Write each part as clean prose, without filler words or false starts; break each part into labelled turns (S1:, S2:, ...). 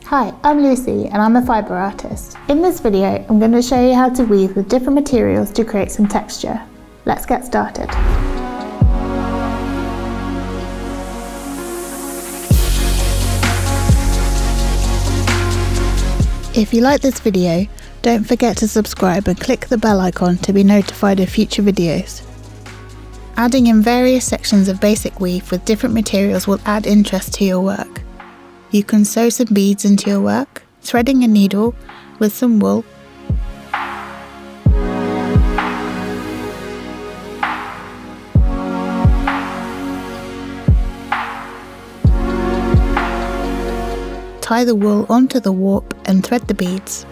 S1: Hi, I'm Lucy and I'm a fibre artist. In this video, I'm going to show you how to weave with different materials to create some texture. Let's get started. If you like this video, don't forget to subscribe and click the bell icon to be notified of future videos. Adding in various sections of basic weave with different materials will add interest to your work. You can sew some beads into your work, threading a needle with some wool, tie the wool onto the warp and thread the beads.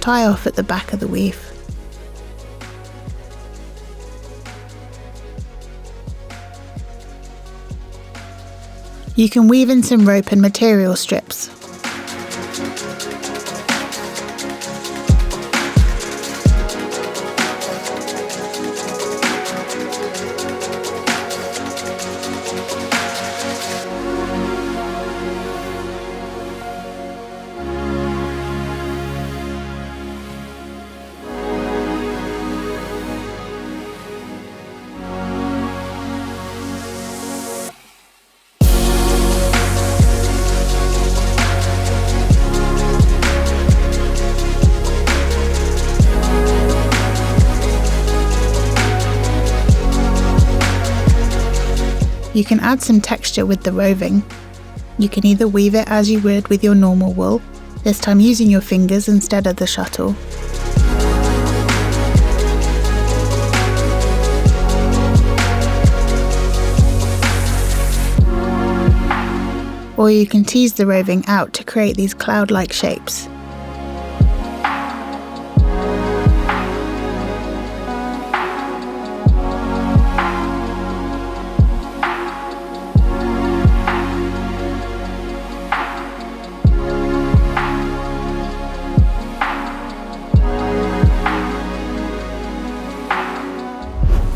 S1: Tie off at the back of the weave. You can weave in some rope and material strips. You can add some texture with the roving. You can either weave it as you would with your normal wool, this time using your fingers instead of the shuttle. Or you can tease the roving out to create these cloud-like shapes.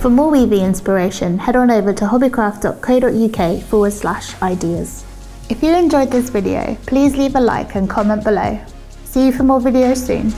S1: For more weaving inspiration, head on over to hobbycraft.co.uk/ideas. If you enjoyed this video, please leave a like and comment below. See you for more videos soon.